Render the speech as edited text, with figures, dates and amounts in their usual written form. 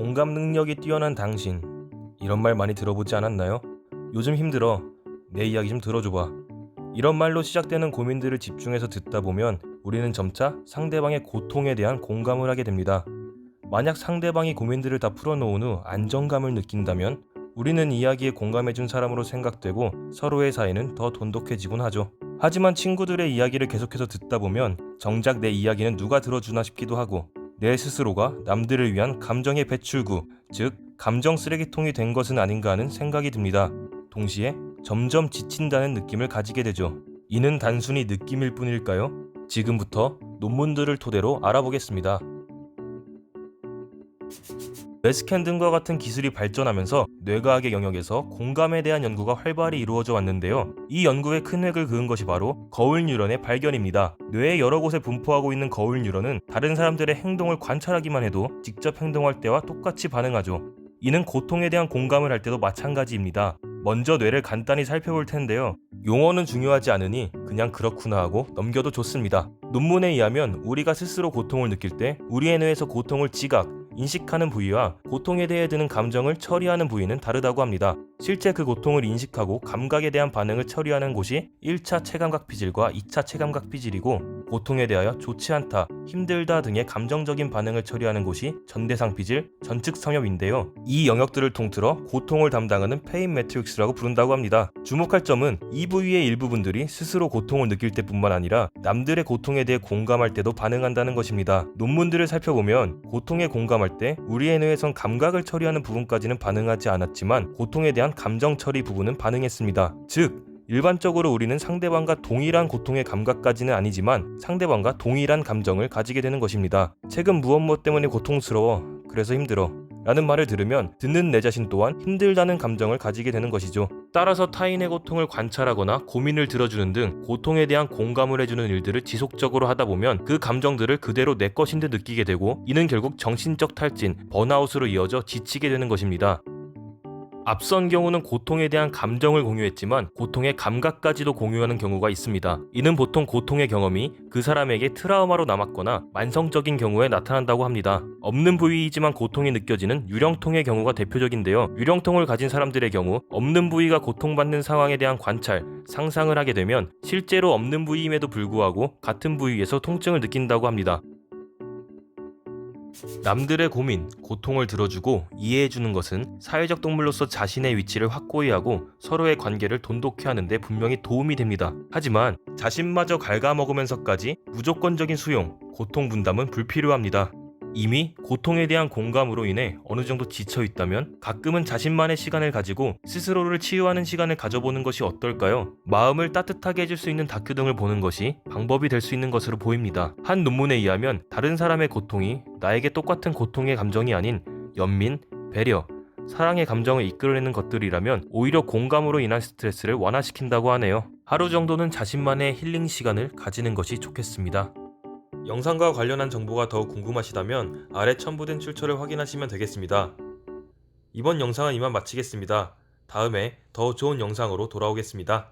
공감 능력이 뛰어난 당신, 이런 말 많이 들어보지 않았나요? 요즘 힘들어. 내 이야기 좀 들어줘봐. 이런 말로 시작되는 고민들을 집중해서 듣다 보면 우리는 점차 상대방의 고통에 대한 공감을 하게 됩니다. 만약 상대방이 고민들을 다 풀어놓은 후 안정감을 느낀다면 우리는 이야기에 공감해준 사람으로 생각되고 서로의 사이는 더 돈독해지곤 하죠. 하지만 친구들의 이야기를 계속해서 듣다 보면 정작 내 이야기는 누가 들어주나 싶기도 하고 내 스스로가 남들을 위한 감정의 배출구, 즉 감정 쓰레기통이 된 것은 아닌가 하는 생각이 듭니다. 동시에 점점 지친다는 느낌을 가지게 되죠. 이는 단순히 느낌일 뿐일까요? 지금부터 논문들을 토대로 알아보겠습니다. 뇌스캔 등과 같은 기술이 발전하면서 뇌과학의 영역에서 공감에 대한 연구가 활발히 이루어져 왔는데요. 이 연구에 큰 획을 그은 것이 바로 거울 뉴런의 발견입니다. 뇌의 여러 곳에 분포하고 있는 거울 뉴런은 다른 사람들의 행동을 관찰하기만 해도 직접 행동할 때와 똑같이 반응하죠. 이는 고통에 대한 공감을 할 때도 마찬가지입니다. 먼저 뇌를 간단히 살펴볼 텐데요. 용어는 중요하지 않으니 그냥 그렇구나 하고 넘겨도 좋습니다. 논문에 의하면 우리가 스스로 고통을 느낄 때 우리의 뇌에서 고통을 인식하는 부위와 고통에 대해 드는 감정을 처리하는 부위는 다르다고 합니다. 실제 그 고통을 인식하고 감각에 대한 반응을 처리하는 곳이 1차 체감각 피질과 2차 체감각 피질이고 고통에 대하여 좋지 않다, 힘들다 등의 감정적인 반응을 처리하는 곳이 전대상 피질, 전측 성엽인데요. 이 영역들을 통틀어 고통을 담당하는 페인 매트릭스라고 부른다고 합니다. 주목할 점은 이 부위의 일부분들이 스스로 고통을 느낄 때뿐만 아니라 남들의 고통에 대해 공감할 때도 반응한다는 것입니다. 논문들을 살펴보면 고통에 공감할 때 우리의 뇌에선 감각을 처리하는 부분까지는 반응하지 않았지만 고통에 대한 감정 처리 부분은 반응했습니다. 즉, 일반적으로 우리는 상대방과 동일한 고통의 감각까지는 아니지만 상대방과 동일한 감정을 가지게 되는 것입니다. 최근 무엇 때문에 고통스러워, 그래서 힘들어 라는 말을 들으면 듣는 내 자신 또한 힘들다는 감정을 가지게 되는 것이죠. 따라서 타인의 고통을 관찰하거나 고민을 들어주는 등 고통에 대한 공감을 해주는 일들을 지속적으로 하다 보면 그 감정들을 그대로 내 것인 듯 느끼게 되고 이는 결국 정신적 탈진, 번아웃으로 이어져 지치게 되는 것입니다. 앞선 경우는 고통에 대한 감정을 공유했지만 고통의 감각까지도 공유하는 경우가 있습니다. 이는 보통 고통의 경험이 그 사람에게 트라우마로 남았거나 만성적인 경우에 나타난다고 합니다. 없는 부위이지만 고통이 느껴지는 유령통의 경우가 대표적인데요. 유령통을 가진 사람들의 경우 없는 부위가 고통받는 상황에 대한 관찰, 상상을 하게 되면 실제로 없는 부위임에도 불구하고 같은 부위에서 통증을 느낀다고 합니다. 남들의 고민, 고통을 들어주고 이해해주는 것은 사회적 동물로서 자신의 위치를 확고히 하고 서로의 관계를 돈독히 하는데 분명히 도움이 됩니다. 하지만 자신마저 갉아먹으면서까지 무조건적인 수용, 고통 분담은 불필요합니다. 이미 고통에 대한 공감으로 인해 어느 정도 지쳐있다면 가끔은 자신만의 시간을 가지고 스스로를 치유하는 시간을 가져보는 것이 어떨까요? 마음을 따뜻하게 해줄 수 있는 다큐 등을 보는 것이 방법이 될 수 있는 것으로 보입니다. 한 논문에 의하면 다른 사람의 고통이 나에게 똑같은 고통의 감정이 아닌 연민, 배려, 사랑의 감정을 이끌어내는 것들이라면 오히려 공감으로 인한 스트레스를 완화시킨다고 하네요. 하루 정도는 자신만의 힐링 시간을 가지는 것이 좋겠습니다. 영상과 관련한 정보가 더욱 궁금하시다면 아래 첨부된 출처를 확인하시면 되겠습니다. 이번 영상은 이만 마치겠습니다. 다음에 더 좋은 영상으로 돌아오겠습니다.